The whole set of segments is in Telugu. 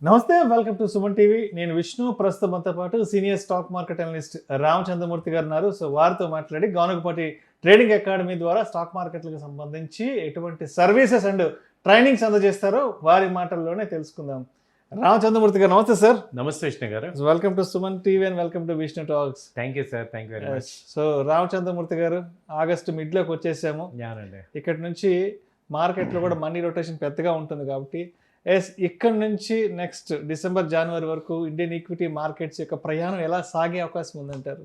నమస్తే, వెల్కమ్ టు సుమన్ టీవీ. నేను విష్ణు. ప్రస్తుతం మనతో పాటు senior stock market analyst Ramachandramurthy గారు ఉన్నారు. సో వారితో మాట్లాడి గానుగపాటి ట్రేడింగ్ అకాడమీ ద్వారా స్టాక్ మార్కెట్లకు సంబంధించి ఎటువంటి సర్వీసెస్ అండ్ ట్రైనింగ్స్ అందజేస్తారో వారి మాటల్లోనే తెలుసుకుందాం. రామచంద్రమూర్తి గారు నమస్తే సార్. నమస్తే విష్ణు గారు. Welcome to Suman TV and welcome to Vishnu talks. Thank you sir, thank you very much. So Ramachandramurthy గారు, ఆగస్టు మిడ్లోకి వచ్చేసాము. ఇక్కడ నుంచి మార్కెట్లో కూడా మనీ రొటేషన్ పెద్దగా ఉంటుంది కాబట్టి ఇక్కడ నుంచి నెక్స్ట్ డిసెంబర్ జనవరి వరకు ఇండియన్ ఈక్విటీ మార్కెట్స్ యొక్క ప్రయాణం ఎలా సాగే అవకాశం ఉందంటారు?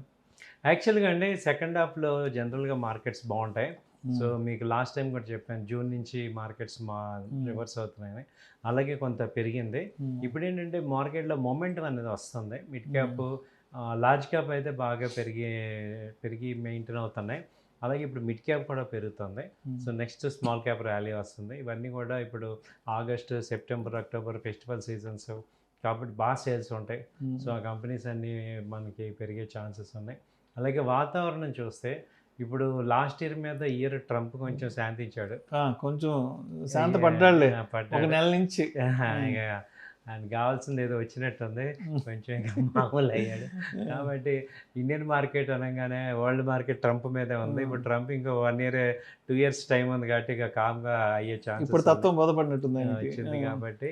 యాక్చువల్గా అండి సెకండ్ హాఫ్లో జనరల్గా మార్కెట్స్ బాగుంటాయి. సో మీకు లాస్ట్ టైం కూడా చెప్పాను, జూన్ నుంచి మార్కెట్స్ రివర్స్ అవుతున్నాయని. అలాగే కొంత పెరిగింది. ఇప్పుడు ఏంటంటే మార్కెట్లో మొమెంటం అనేది వస్తుంది. మిడ్ క్యాప్, లార్జ్ క్యాప్ అయితే బాగా పెరిగి మెయింటైన్ అవుతున్నాయి. అలాగే ఇప్పుడు మిడ్ క్యాప్ కూడా పెరుగుతుంది. So next small cap rally వస్తుంది. ఇవన్నీ కూడా ఇప్పుడు August, September, October festival seasons కాబట్టి బాగా సేల్స్ ఉంటాయి. సో ఆ కంపెనీస్ అన్నీ మనకి పెరిగే ఛాన్సెస్ ఉన్నాయి. అలాగే వాతావరణం చూస్తే ఇప్పుడు లాస్ట్ ఇయర్ మీద ఇయర్ ట్రంప్ కొంచెం శాంతించాడు, కొంచెం శాంత పడ్డాడు ఒక నెల నుంచి. ఆయనకు కావాల్సింది ఏదో వచ్చినట్టుంది, కొంచెం ఇంకా మామూలు అయ్యాడు. కాబట్టి ఇండియన్ మార్కెట్ అనగానే వరల్డ్ మార్కెట్ ట్రంప్ మీదే ఉంది. ఇప్పుడు ట్రంప్ ఇంకా 1 year 2 years టైం ఉంది కాబట్టి ఇక కామ్గా అయ్యే ఛాన్స్ ఇప్పుడు తత్వం బోధపడినట్టుంది వచ్చింది. కాబట్టి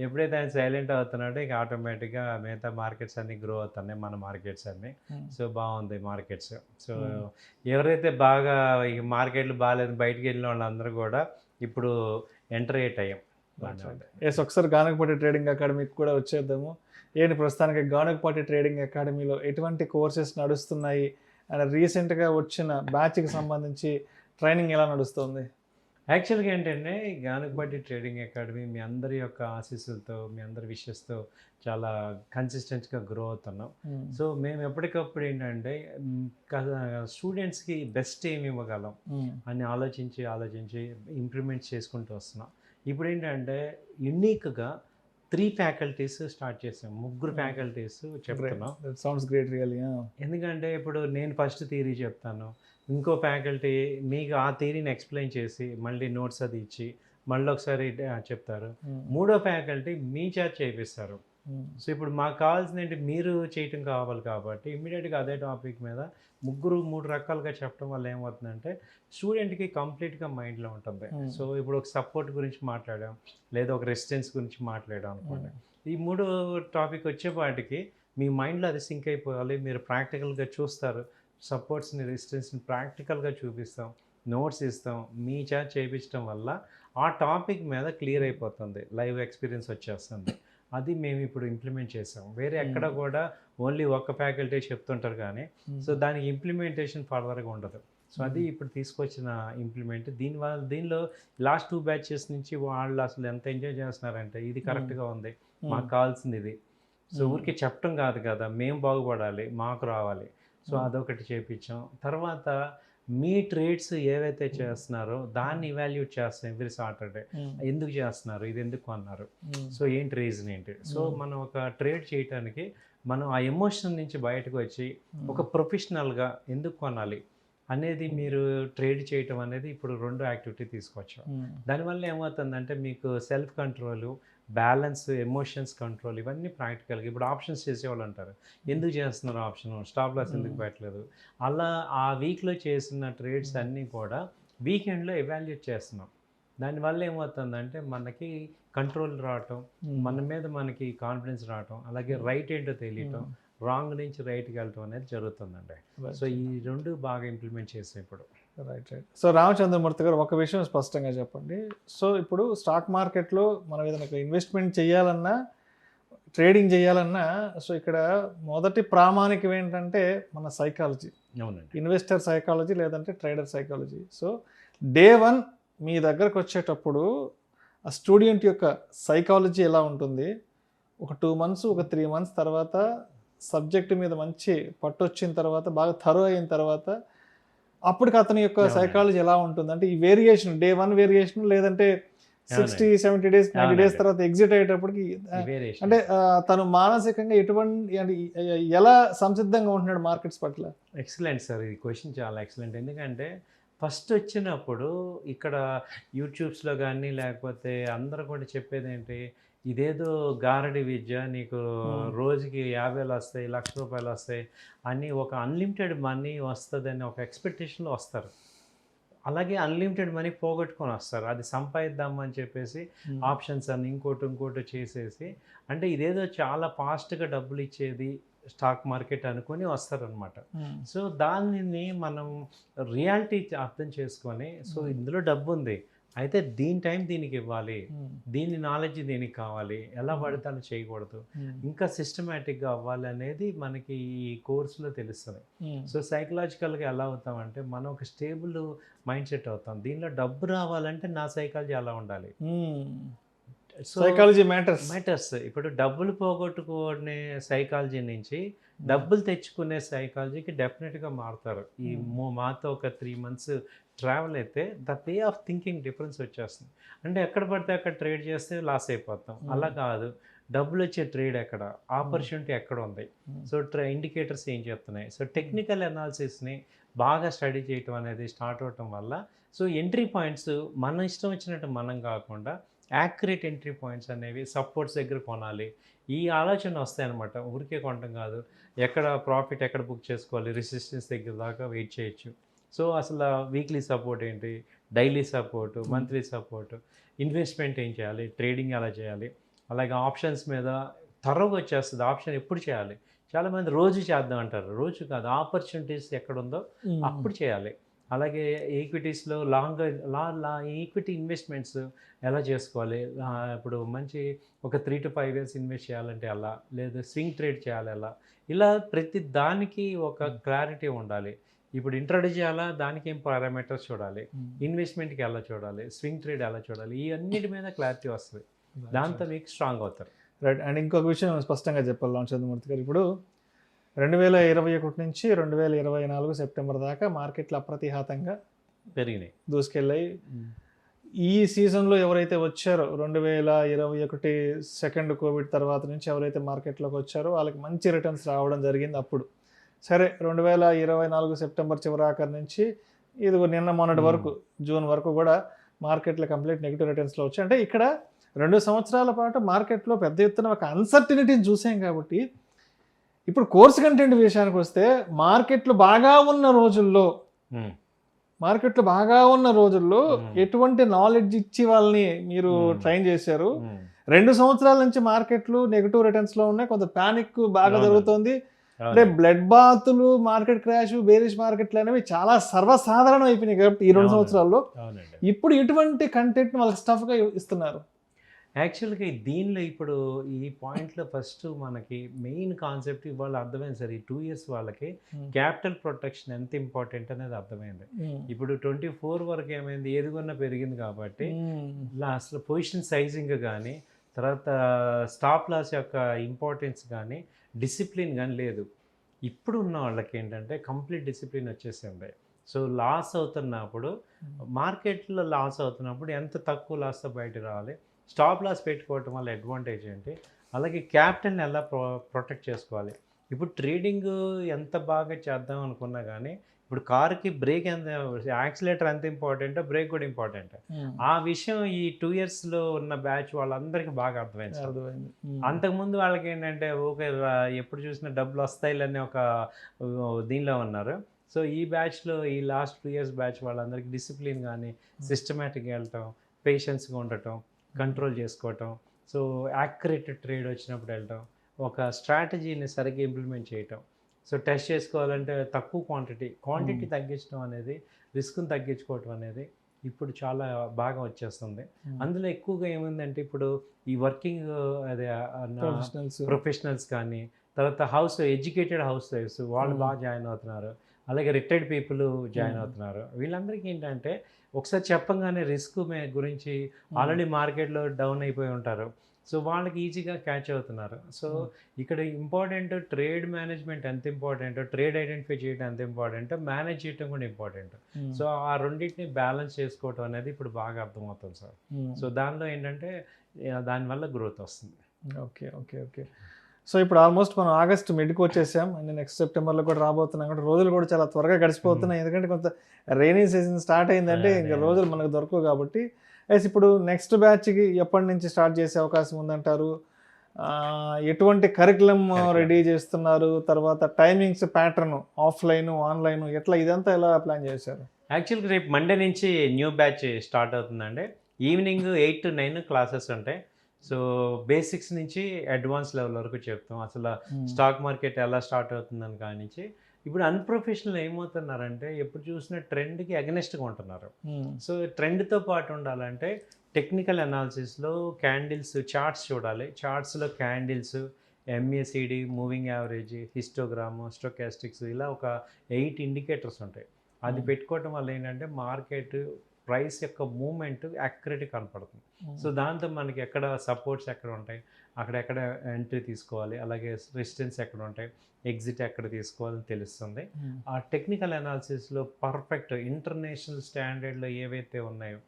ఎప్పుడైతే ఆయన సైలెంట్ అవుతున్నాడో ఇక ఆటోమేటిక్గా మిగతా మార్కెట్స్ అన్నీ గ్రో అవుతున్నాయి, మన మార్కెట్స్ అన్నీ. సో బాగుంది మార్కెట్స్. సో ఎవరైతే బాగా ఈ మార్కెట్లు బాగాలేదు బయటికి వెళ్ళిన వాళ్ళందరూ కూడా ఇప్పుడు ఎంటర్ అయ్యే టైం. ఒకసారి గానుగపాటి ట్రేడింగ్ అకాడమీకి కూడా వచ్చేద్దాము. ఏంటి ప్రస్తుతానికి గానుగపాటి ట్రేడింగ్ అకాడమీలో ఎటువంటి కోర్సెస్ నడుస్తున్నాయి అండ్ రీసెంట్గా వచ్చిన బ్యాచ్కి సంబంధించి ట్రైనింగ్ ఎలా నడుస్తుంది? యాక్చువల్గా ఏంటంటే గానుగపాటి ట్రేడింగ్ అకాడమీ మీ అందరి యొక్క ఆశీస్సులతో, మీ అందరి విషెస్తో చాలా కన్సిస్టెంట్గా గ్రో అవుతున్నాం. సో మేము ఎప్పటికప్పుడు ఏంటంటే స్టూడెంట్స్కి బెస్ట్ ఏమి ఇవ్వగలం అని ఆలోచించి ఇంప్రూవ్మెంట్ చేసుకుంటూ వస్తున్నాం. ఇప్పుడు ఏంటంటే యూనిక్గా 3 faculties స్టార్ట్ చేసాం. 3 faculties చెప్తున్నాం. Sounds great really. ఎందుకంటే ఇప్పుడు నేను ఫస్ట్ థియరీ చెప్తాను, ఇంకో ఫ్యాకల్టీ మీకు ఆ థియరీని ఎక్స్ప్లెయిన్ చేసి మళ్ళీ నోట్స్ అది ఇచ్చి మళ్ళీ ఒకసారి చెప్తారు. మూడో ఫ్యాకల్టీ మీ చేత చేపిస్తారు. సో ఇప్పుడు మాకు కావాల్సింది ఏంటి, మీరు చేయటం కావాలి కాబట్టి ఇమ్మీడియట్గా అదే టాపిక్ మీద 3 రకాలుగా చెప్పడం వల్ల ఏమవుతుందంటే స్టూడెంట్కి కంప్లీట్గా మైండ్లో ఉంటుంది. సో ఇప్పుడు ఒక సపోర్ట్ గురించి మాట్లాడాం, లేదా ఒక రెసిస్టెన్స్ గురించి మాట్లాడాం అనుకోండి. ఈ 3 టాపిక్ వచ్చేపాటికి మీ మైండ్లో అది సింక్ అయిపోవాలి. మీరు ప్రాక్టికల్గా చూస్తారు, సపోర్ట్స్ని, రెసిస్టెన్స్ని ప్రాక్టికల్గా చూపిస్తాం, నోట్స్ ఇస్తాం. మీ చేత చేయించడం వల్ల ఆ టాపిక్ మీద క్లియర్ అయిపోతుంది, లైవ్ ఎక్స్పీరియన్స్ వచ్చేస్తుంది. అది మేము ఇప్పుడు ఇంప్లిమెంట్ చేసాం. వేరే ఎక్కడ కూడా ఓన్లీ ఒక ఫ్యాకల్టీ చెప్తుంటారు కానీ సో దానికి ఇంప్లిమెంటేషన్ ఫర్దర్గా ఉండదు. సో అది ఇప్పుడు తీసుకొచ్చిన ఇంప్లిమెంట్. దీనిలో లాస్ట్ 2 batches నుంచి వాళ్ళు అసలు ఎంత ఎంజాయ్ చేస్తున్నారంటే ఇది కరెక్ట్గా ఉంది, మాకు కావాల్సింది ఇది. సో ఊరికి చెప్పడం కాదు కదా, మేము బాగుపడాలి, మాకు రావాలి. సో అదొకటి చేయించాం. తర్వాత మీ ట్రేడ్స్ ఏవైతే చేస్తున్నారో దాన్ని ఇవాల్యూట్ చేస్తాం ఎవ్రీ సాటర్డే. ఎందుకు చేస్తున్నారు, ఇది ఎందుకు కొన్నారు, సో ఏంటి రీజన్ ఏంటి. సో మనం ఒక ట్రేడ్ చేయడానికి మనం ఆ ఎమోషన్ నుంచి బయటకు వచ్చి ఒక ప్రొఫెషనల్గా ఎందుకు కొనాలి అనేది మీరు ట్రేడ్ చేయటం అనేది ఇప్పుడు 2 యాక్టివిటీ తీసుకొచ్చాం. దానివల్ల ఏమవుతుందంటే మీకు self control, balance, emotions control ఇవన్నీ ప్రాక్టికల్గా. ఇప్పుడు ఆప్షన్స్ చేసేవాళ్ళు అంటారు, ఎందుకు చేస్తున్నారు ఆప్షన్, స్టాప్ లాస్ ఎందుకు పెట్టలేదు. అలా ఆ వీక్లో చేసిన ట్రేడ్స్ అన్నీ కూడా వీకెండ్లో ఎవాల్యుయేట్ చేస్తున్నాం. దానివల్ల ఏమవుతుందంటే మనకి కంట్రోల్ రావటం, మన మీద మనకి కాన్ఫిడెన్స్ రావటం, అలాగే రైట్ ఏంటో తెలియటం, రాంగ్ నుంచి రైట్కి వెళ్ళటం అనేది జరుగుతుందండి. సో ఈ 2 బాగా ఇంప్లిమెంట్ చేసాం ఇప్పుడు. రైట్. సో రామచంద్రమూర్తి గారు, ఒక విషయం స్పష్టంగా చెప్పండి. సో ఇప్పుడు స్టాక్ మార్కెట్లో మనం ఏదైనా ఇన్వెస్ట్మెంట్ చేయాలన్నా, ట్రేడింగ్ చేయాలన్నా, సో ఇక్కడ మొదటి ప్రామాణికం ఏంటంటే మన సైకాలజీ. అవునండి. ఇన్వెస్టర్ సైకాలజీ లేదంటే ట్రేడర్ సైకాలజీ. సో డే 1 మీ దగ్గరకు వచ్చేటప్పుడు ఆ స్టూడెంట్ యొక్క సైకాలజీ ఎలా ఉంటుంది, ఒక 2 months, ఒక 3 months తర్వాత సబ్జెక్ట్ మీద మంచి పట్టు వచ్చిన తర్వాత, బాగా థరో అయిన తర్వాత అప్పటికి అతని యొక్క సైకాలజీ ఎలా ఉంటుంది అంటే ఈ వేరియేషన్, డే 1 వేరియేషన్ లేదంటే 60, 70 days, 90 days తర్వాత ఎగ్జిట్ అయ్యేటప్పటికి అంటే తను మానసికంగా ఎటువంటి ఎలా సంసిద్ధంగా ఉంటున్నాడు మార్కెట్స్ పట్ల? ఎక్సలెంట్ సార్, ఈ క్వశ్చన్ చాలా ఎక్సలెంట్. ఎందుకంటే ఫస్ట్ వచ్చినప్పుడు ఇక్కడ యూట్యూబ్స్లో కానీ లేకపోతే అందరూ కూడా చెప్పేది ఏంటి, ఇదేదో గారడి విద్య, నీకు రోజుకి 50,000 వస్తాయి, ₹1,00,000 వస్తాయి అని ఒక అన్లిమిటెడ్ మనీ వస్తుందని ఒక ఎక్స్పెక్టేషన్లో వస్తారు. అలాగే అన్లిమిటెడ్ మనీ పోగొట్టుకొని వస్తారు. అది సంపాదిద్దాం అని చెప్పేసి ఆప్షన్స్ అని ఇంకోటి చేసేసి, అంటే ఇదేదో చాలా ఫాస్ట్గా డబ్బులు ఇచ్చేది స్టాక్ మార్కెట్ అనుకొని వస్తారనమాట. సో దానిని మనం రియాలిటీ అర్థం చేసుకొని, సో ఇందులో డబ్బు ఉంది, అయితే దీని టైం దీనికి ఇవ్వాలి, దీని నాలెడ్జ్ దీనికి కావాలి, ఎలా పడితే అలా చేయకూడదు, ఇంకా సిస్టమేటిక్గా అవ్వాలి అనేది మనకి ఈ కోర్సులో తెలుస్తుంది. సో సైకలాజికల్గా ఎలా అవుతామంటే మనం ఒక స్టేబుల్ మైండ్ సెట్ అవుతాం. దీనిలో డబ్బు రావాలంటే నా సైకాలజీ అలా ఉండాలి. Psychology matters. ఇప్పుడు డబ్బులు పోగొట్టుకునే సైకాలజీ నుంచి డబ్బులు తెచ్చుకునే సైకాలజీకి డెఫినెట్గా మారుతారు. ఈ మాతో ఒక 3 months ట్రావెల్ అయితే the way of thinking difference వచ్చేస్తుంది. అంటే ఎక్కడ పడితే అక్కడ ట్రేడ్ చేస్తే లాస్ అయిపోతాం. అలా కాదు, డబ్బులు వచ్చే ట్రేడ్ ఎక్కడ, ఆపర్చునిటీ ఎక్కడ ఉంది, సో ఇండికేటర్స్ ఏం చెప్తున్నాయి, సో టెక్నికల్ అనాలిసిస్ని బాగా స్టడీ చేయటం అనేది స్టార్ట్ అవటం వల్ల, సో ఎంట్రీ పాయింట్స్ మన ఇష్టం వచ్చినట్టు మనం కాకుండా యాక్యురేట్ ఎంట్రీ పాయింట్స్ అనేవి సపోర్ట్స్ దగ్గర కొనాలి, ఈ ఆలోచన వస్తాయి అనమాట. ఊరికే కొనటం కాదు, ఎక్కడ ప్రాఫిట్ ఎక్కడ బుక్ చేసుకోవాలి, రెసిస్టెన్స్ దగ్గర దాకా వెయిట్ చేయొచ్చు. సో అసలు వీక్లీ సపోర్ట్ ఏంటి, daily support, monthly support, investment ఏం చేయాలి, ట్రేడింగ్ ఎలా చేయాలి, అలాగే ఆప్షన్స్ మీద త్వరగా వచ్చేస్తుంది. ఆప్షన్ ఎప్పుడు చేయాలి, చాలామంది రోజు చేద్దాం అంటారు, రోజు కాదు, ఆపర్చునిటీస్ ఎక్కడుందో అప్పుడు చేయాలి. అలాగే ఈక్విటీస్లో ఈక్విటీ ఇన్వెస్ట్మెంట్స్ ఎలా చేసుకోవాలి, ఇప్పుడు మంచి ఒక 3 to 5 years ఇన్వెస్ట్ చేయాలంటే అలా, లేదా స్వింగ్ ట్రేడ్ చేయాలి ఎలా, ఇలా ప్రతి దానికి ఒక క్లారిటీ ఉండాలి. ఇప్పుడు ఇంట్రడ్యూస్ చేయాలా, దానికి ఏం పారామీటర్స్ చూడాలి, ఇన్వెస్ట్మెంట్కి ఎలా చూడాలి, స్వింగ్ ట్రేడ్ ఎలా చూడాలి, ఈ అన్నిటి మీద క్లారిటీ వస్తుంది. దాంతో మీకు స్ట్రాంగ్ అవుతారు. రైట్. అండ్ ఇంకొక విషయం స్పష్టంగా చెప్పాలి రామచంద్రమూర్తి గారు, ఇప్పుడు 2021 నుంచి 2024 సెప్టెంబర్ దాకా మార్కెట్లు అప్రతిహాతంగా పెరిగినాయి, దూసుకెళ్ళాయి. ఈ సీజన్లో ఎవరైతే వచ్చారో 2021 సెకండ్ కోవిడ్ తర్వాత నుంచి ఎవరైతే మార్కెట్లోకి వచ్చారో వాళ్ళకి మంచి రిటర్న్స్ రావడం జరిగింది. అప్పుడు సరే 2024 సెప్టెంబర్ చివరాఖరి నుంచి ఇది నిన్న మొన్నటి వరకు జూన్ వరకు కూడా మార్కెట్లో కంప్లీట్ నెగిటివ్ రిటర్న్స్లో వచ్చాయి. అంటే ఇక్కడ 2 సంవత్సరాల పాటు మార్కెట్లో పెద్ద ఎత్తున ఒక అన్సర్టినిటీని చూసాం. కాబట్టి ఇప్పుడు కోర్స్ కంటెంట్ విషయానికి వస్తే మార్కెట్లు బాగా ఉన్న రోజుల్లో ఎటువంటి నాలెడ్జ్ ఇచ్చి వాళ్ళని మీరు ట్రైన్ చేశారు. 2 సంవత్సరాల నుంచి మార్కెట్లు నెగిటివ్ రిటర్న్స్లో ఉన్నాయి, కొంత ప్యానిక్ బాగా జరుగుతుంది. అంటే బ్లడ్ బాతులు, మార్కెట్ క్రాష్, బేరిష్ మార్కెట్లు అనేవి చాలా సర్వసాధారణం అయిపోయినాయి. కాబట్టి ఈ 2 సంవత్సరాల్లో ఇప్పుడు ఎటువంటి కంటెంట్ వాళ్ళకి స్టఫ్గా ఇస్తున్నారు? యాక్చువల్గా దీనిలో ఇప్పుడు ఈ పాయింట్లో ఫస్ట్ మనకి మెయిన్ కాన్సెప్ట్ ఇవాళ అర్థమైంది సార్. ఈ 2 years వాళ్ళకి క్యాపిటల్ ప్రొటెక్షన్ ఎంత ఇంపార్టెంట్ అనేది అర్థమైంది. ఇప్పుడు 24 వరకు ఏమైంది, ఏదిగొన్నా పెరిగింది కాబట్టి అసలు పొజిషన్ సైజింగ్ కానీ, తర్వాత స్టాప్ లాస్ యొక్క ఇంపార్టెన్స్ కానీ, డిసిప్లిన్ కానీ లేదు. ఇప్పుడు ఉన్న వాళ్ళకి ఏంటంటే కంప్లీట్ డిసిప్లిన్ వచ్చేసింది. సో లాస్ అవుతున్నప్పుడు, మార్కెట్లో లాస్ అవుతున్నప్పుడు ఎంత తక్కువ లాస్తో బయట రావాలి, స్టాప్ లాస్ పెట్టుకోవటం వల్ల అడ్వాంటేజ్ ఏంటి, అలాగే క్యాపిటల్ని ఎలా ప్రొటెక్ట్ చేసుకోవాలి. ఇప్పుడు ట్రేడింగ్ ఎంత బాగా చేద్దాం అనుకున్నా కానీ ఇప్పుడు కార్కి బ్రేక్ ఎంత, యాక్సిలేటర్ ఎంత ఇంపార్టెంటో బ్రేక్ కూడా ఇంపార్టెంట్. ఆ విషయం ఈ 2 yearsలో ఉన్న బ్యాచ్ వాళ్ళందరికీ బాగా అర్థమైంది. అంతకుముందు వాళ్ళకి ఏంటంటే ఓకే ఎప్పుడు చూసినా డబ్బులు వస్తాయిలనే ఒక దీనిలో ఉన్నారు. సో ఈ బ్యాచ్లో ఈ లాస్ట్ 2 years బ్యాచ్ వాళ్ళందరికీ డిసిప్లిన్ కానీ, సిస్టమేటిక్గా వెళ్ళటం, పేషెన్స్గా ఉండటం, కంట్రోల్ చేసుకోవటం, సో యాక్యురేట్ ట్రేడ్ వచ్చినప్పుడు వెళ్ళటం, ఒక స్ట్రాటజీని సరిగ్గా ఇంప్లిమెంట్ చేయటం. సో టెస్ట్ చేసుకోవాలంటే తక్కువ క్వాంటిటీ తగ్గించడం అనేది, రిస్క్ని తగ్గించుకోవటం అనేది ఇప్పుడు చాలా బాగా వచ్చేస్తుంది. అందులో ఎక్కువగా ఏముందంటే ఇప్పుడు ఈ వర్కింగ్ అదే ప్రొఫెషనల్స్ కానీ, తర్వాత ఎడ్యుకేటెడ్ హౌస్ వైఫ్స్ వాళ్ళు బాగా జాయిన్ అవుతున్నారు, అలాగే రిటైర్డ్ పీపుల్ జాయిన్ అవుతున్నారు. వీళ్ళందరికీ ఏంటంటే ఒకసారి చెప్పంగానే రిస్క్ గురించి ఆల్రెడీ మార్కెట్లో డౌన్ అయిపోయి ఉంటారు. సో వాళ్ళకి ఈజీగా క్యాచ్ అవుతున్నారు. సో ఇక్కడ ఇంపార్టెంట్ ట్రేడ్ మేనేజ్మెంట్ ఎంత ఇంపార్టెంట్, ట్రేడ్ ఐడెంటిఫై చేయడం ఎంత ఇంపార్టెంట్, మేనేజ్ చేయడం కూడా ఇంపార్టెంట్. సో ఆ రెండింటిని బ్యాలెన్స్ చేసుకోవటం అనేది ఇప్పుడు బాగా అర్థమవుతుంది సార్. సో దానిలో ఏంటంటే దానివల్ల గ్రోత్ వస్తుంది. ఓకే ఓకే ఓకే సో ఇప్పుడు ఆల్మోస్ట్ మనం ఆగస్ట్ మిడ్కి వచ్చేసాం, అండ్ నెక్స్ట్ సెప్టెంబర్లో కూడా రాబోతున్నాం. కాబట్టి రోజులు కూడా చాలా త్వరగా గడిచిపోతున్నాయి. ఎందుకంటే కొంత రైనీ సీజన్ స్టార్ట్ అయిందంటే ఇంకా రోజులు మనకు దొరకవు. కాబట్టి ఎస్ ఇప్పుడు నెక్స్ట్ బ్యాచ్కి ఎప్పటి నుంచి స్టార్ట్ చేసే అవకాశం ఉందంటారు? ఎటువంటి కరికులం రెడీ చేస్తున్నారు? తర్వాత టైమింగ్స్ ప్యాటర్న్ ఆఫ్లైన్ ఆన్లైన్ ఎట్లా ఇదంతా ఎలా ప్లాన్ చేశారు? యాక్చువల్గా రేపు మండే నుంచి న్యూ బ్యాచ్ స్టార్ట్ అవుతుందండి. ఈవినింగ్ 8 to 9 క్లాసెస్ ఉంటాయి. సో బేసిక్స్ నుంచి అడ్వాన్స్ లెవెల్ వరకు చెప్తాం. అసలు స్టాక్ మార్కెట్ ఎలా స్టార్ట్ అవుతుందని కానించి ఇప్పుడు అన్‌ప్రొఫెషనల్ ఏమవుతున్నారంటే ఎప్పుడు చూసినా ట్రెండ్‌కి అగెనిస్ట్‌గా ఉంటున్నారు. సో ట్రెండ్‌తో పాటు ఉండాలంటే టెక్నికల్ అనాలిసిస్‌లో క్యాండిల్స్ చార్ట్స్ చూడాలి. చార్ట్స్‌లో candles, MACD, moving average, histogram, stochastics ఇలా ఒక 8 ఇండికేటర్స్ ఉంటాయి. అది పెట్టుకోవటం వల్ల ఏంటంటే మార్కెట్ ప్రైస్ యొక్క మూమెంట్ యాక్యురేట్‌గా కనపడుతుంది. సో దాంతో మనకి ఎక్కడ సపోర్ట్స్ ఎక్కడ ఉంటాయి, అక్కడెక్కడ ఎంట్రీ తీసుకోవాలి, అలాగే రెసిస్టెన్స్ ఎక్కడ ఉంటాయి, ఎగ్జిట్ ఎక్కడ తీసుకోవాలని తెలుస్తుంది. ఆ టెక్నికల్ అనాలిసిస్లో పర్ఫెక్ట్ ఇంటర్నేషనల్ స్టాండర్డ్లో ఏవైతే ఉన్నాయో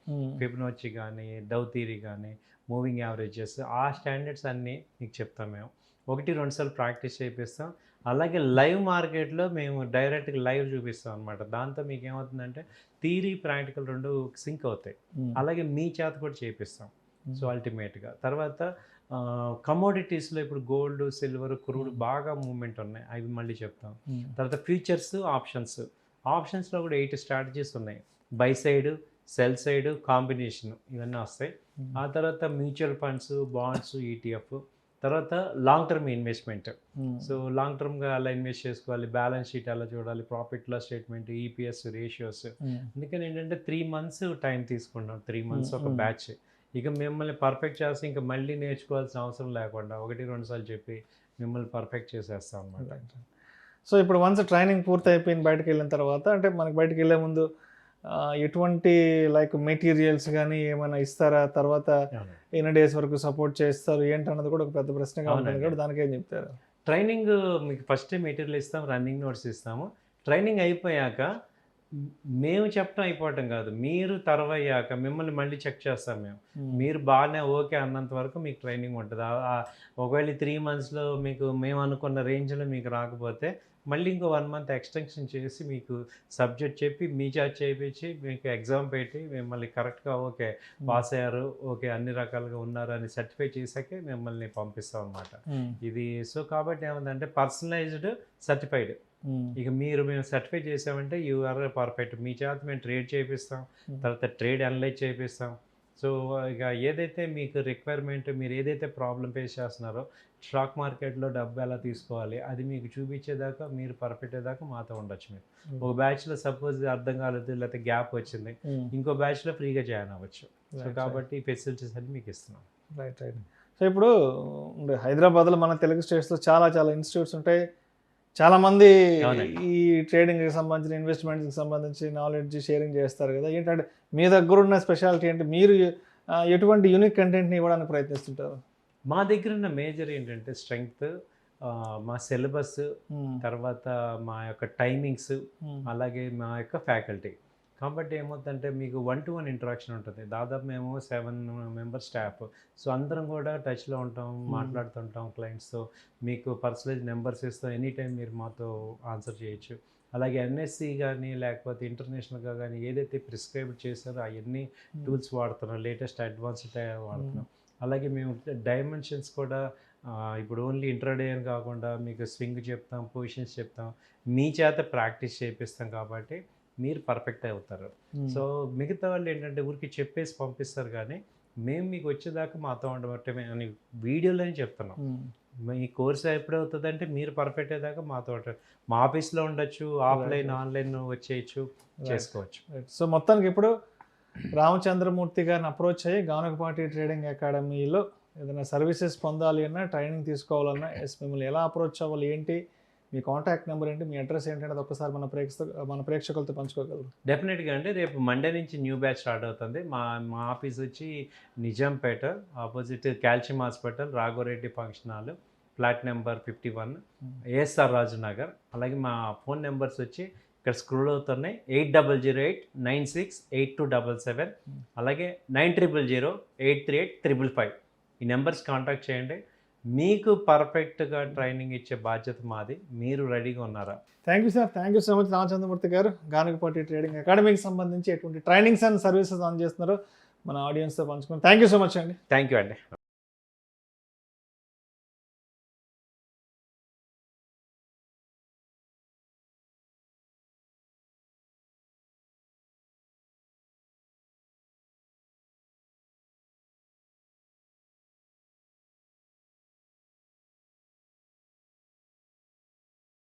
ఫిబొనాచి కానీ, డౌ థియరీ కానీ, మూవింగ్ యావరేజెస్ ఆ స్టాండర్డ్స్ అన్నీ మీకు చెప్తాం మేము. 1-2 సార్లు ప్రాక్టీస్ చేపిస్తాం. అలాగే లైవ్ మార్కెట్లో మేము డైరెక్ట్గా లైవ్ చూపిస్తాం అనమాట. దాంతో మీకు ఏమవుతుందంటే థియరీ, ప్రాక్టికల్ 2 సింక్ అవుతాయి. అలాగే మీ చేత కూడా చేపిస్తాం. సో అల్టిమేట్గా తర్వాత కమోడిటీస్లో ఇప్పుడు గోల్డ్, సిల్వర్, క్రూడ్ బాగా మూవ్మెంట్ ఉన్నాయి. అవి మళ్ళీ చెప్తాం. తర్వాత ఫ్యూచర్స్, ఆప్షన్స్లో కూడా 8 స్ట్రాటజీస్ ఉన్నాయి. Buy side, sell side, combination ఇవన్నీ వస్తాయి. ఆ తర్వాత మ్యూచువల్ ఫండ్స్, బాండ్స్, ఈటీఎఫ్, తర్వాత long term investment. So long టర్మ్గా ఎలా ఇన్వెస్ట్ చేసుకోవాలి, బ్యాలెన్స్ షీట్ ఎలా చూడాలి, profit loss statement, EPS ratios. అందుకని ఏంటంటే 3 months టైం తీసుకుంటాం. 3 months ఒక బ్యాచ్. ఇక మిమ్మల్ని పర్ఫెక్ట్ చేస్తే ఇంకా మళ్ళీ నేర్చుకోవాల్సిన అవసరం లేకుండా 1-2 సార్లు చెప్పి మిమ్మల్ని పర్ఫెక్ట్ చేసేస్తాం అనమాట. సో ఇప్పుడు వన్స్ ట్రైనింగ్ పూర్తి అయిపోయిన బయటకు వెళ్ళిన తర్వాత అంటే మనకి బయటకు వెళ్ళే ముందు ఎటువంటి లైక్ మెటీరియల్స్ కానీ ఏమైనా ఇస్తారా? తర్వాత ఎన్ని డేస్ వరకు సపోర్ట్ చేస్తారు ఏంటన్నది కూడా ఒక పెద్ద ప్రశ్నగా ఉంటుంది కదా, దానికి ఏం చెప్తారు? ట్రైనింగ్ మీకు ఫస్ట్ మెటీరియల్ ఇస్తాం, రన్నింగ్ నోట్స్ ఇస్తాము. ట్రైనింగ్ అయిపోయాక మేము చెప్పడం అయిపోవటం కాదు, మీరు తర్వయ్యాక మిమ్మల్ని మళ్ళీ చెక్ చేస్తాం మేము. మీరు బాగానే ఓకే అన్నంత వరకు మీకు ట్రైనింగ్ ఉంటుంది. ఒకవేళ 3 monthsలో మీకు మేము అనుకున్న రేంజ్లో మీకు రాకపోతే మళ్ళీ ఇంకో 1 month ఎక్స్టెన్షన్ చేసి మీకు సబ్జెక్ట్ చెప్పి మీ చేత చేయించి మీకు ఎగ్జామ్ పెట్టి మిమ్మల్ని కరెక్ట్గా ఓకే పాస్ అయ్యారు, ఓకే అన్ని రకాలుగా ఉన్నారు అని సర్టిఫై చేశాకే మిమ్మల్ని పంపిస్తాం అనమాట. ఇది సో కాబట్టి ఏమందంటే పర్సనలైజ్డ్, సర్టిఫైడ్. ఇక మేము సర్టిఫై చేసామంటే యూ ఆర్ పర్ఫెక్ట్. మీ చేత మేము ట్రేడ్ చేపిస్తాం, తర్వాత ట్రేడ్ అనలైజ్ చేపిస్తాం. సో ఇక ఏదైతే మీకు రిక్వైర్మెంట్, మీరు ఏదైతే ప్రాబ్లం ఫేస్ చేస్తున్నారో స్టాక్ మార్కెట్లో డబ్బు ఎలా తీసుకోవాలి అది మీకు చూపించేదాకా, మీరు పర్ఫెక్ట్ అయ్యేదాకా మాతో ఉండొచ్చు. మీరు ఒక బ్యాచ్లో సపోజ్ అర్థం కాలేదు, లేకపోతే గ్యాప్ వచ్చింది, ఇంకో బ్యాచ్లో ఫ్రీగా జాయిన్ అవ్వచ్చు. సో కాబట్టి ఈ ఫెసిలిటీస్ అన్ని మీకు ఇస్తున్నాం. రైట్. సో ఇప్పుడు హైదరాబాద్లో మన తెలుగు స్టేట్స్లో చాలా ఇన్స్టిట్యూట్స్ ఉంటాయి. చాలామంది ఈ ట్రేడింగ్కి సంబంధించిన, ఇన్వెస్ట్మెంట్స్కి సంబంధించి నాలెడ్జ్ షేరింగ్ చేస్తారు కదా. ఏంటంటే మీ దగ్గర ఉన్న స్పెషాలిటీ ఏంటి? మీరు ఎటువంటి యూనిక్ కంటెంట్ని ఇవ్వడానికి ప్రయత్నిస్తుంటారు? మా దగ్గర ఉన్న మేజర్ ఏంటంటే స్ట్రెంగ్త్, మా సిలబస్, తర్వాత మా యొక్క టైమింగ్స్, అలాగే మా యొక్క ఫ్యాకల్టీ. కాబట్టి ఏమవుతుందంటే మీకు 1-to-1 ఇంటరాక్షన్ ఉంటుంది. దాదాపు మేము 7 members స్టాఫ్. సో అందరం కూడా టచ్లో ఉంటాం, మాట్లాడుతుంటాం క్లయింట్స్తో. మీకు పర్సనలైజ్ నెంబర్స్ ఇస్తాం, ఎనీ టైం మీరు మాతో ఆన్సర్ చేయొచ్చు. అలాగే ఎన్ఎస్సి కానీ లేకపోతే ఇంటర్నేషనల్గా కానీ ఏదైతే ప్రిస్క్రైబ్ చేశారో అవన్నీ టూల్స్ వాడుతున్నాం, లేటెస్ట్ అడ్వాన్స్డ్ వాడుతున్నాం. అలాగే మేము డైమెన్షన్స్ కూడా ఇప్పుడు ఓన్లీ ఇంట్రాడే అని కాకుండా మీకు స్వింగ్ చెప్తాం, పొజిషన్స్ చెప్తాం, మీ చేత ప్రాక్టీస్ చేపిస్తాం. కాబట్టి మీరు పర్ఫెక్ట్ అవుతారు. సో మిగతా వాళ్ళు ఏంటంటే ఊరికి చెప్పేసి పంపిస్తారు, కానీ మేము మీకు వచ్చేదాకా మాతో ఉండబట్టమే అని వీడియోలోనే చెప్తున్నాం. మీ కోర్స్ ఎప్పుడు అవుతుంది అంటే మీరు పర్ఫెక్ట్ అయ్యేదాకా మాతో ఉంటారు. మా ఆఫీస్లో ఉండొచ్చు, ఆఫ్లైన్ ఆన్లైన్ వచ్చేయచ్చు, చేసుకోవచ్చు. సో మొత్తానికి ఇప్పుడు రామచంద్రమూర్తి గారిని అప్రోచ్ అయ్యి గానుగపాటి ట్రేడింగ్ అకాడమీలో ఏదైనా సర్వీసెస్ పొందాలి అన్నా, ట్రైనింగ్ తీసుకోవాలన్నా మిమ్మల్ని ఎలా అప్రోచ్ అవ్వాలి, ఏంటి మీ కాంటాక్ట్ నెంబర్ ఏంటి, మీ అడ్రస్ ఏంటంటే ఒక్కసారి మన ప్రేక్షకులతో పంచుకోగలరు? డెఫినెట్గా అండి. రేపు మండే నుంచి న్యూ బ్యాచ్ స్టార్ట్ అవుతుంది. మా ఆఫీస్ వచ్చి Nizampet, opposite calcium hospital, Raghavareddy function hall, flat number 51, ASR Raju Nagar. అలాగే మా ఫోన్ నెంబర్స్ వచ్చి ఇక్కడ స్క్రోల్ అవుతున్నాయి, 8008968277, అలాగే 9000838555. ఈ నెంబర్స్ కాంటాక్ట్ చేయండి. మీకు పర్ఫెక్ట్గా ట్రైనింగ్ ఇచ్చే బాధ్యత మాది. మీరు రెడీగా ఉన్నారా? Thank you sir. Thank you so much Ramachandramurthy గారు. గానుగపాటి ట్రేడింగ్ అకాడమీకి సంబంధించి ఎటువంటి ట్రైనింగ్స్ అండ్ సర్వీసెస్ అందజేస్తున్నారో మన ఆడియన్స్తో పంచుకుని థ్యాంక్ యూ సో మచ్ అండి. థ్యాంక్ యూ అండి.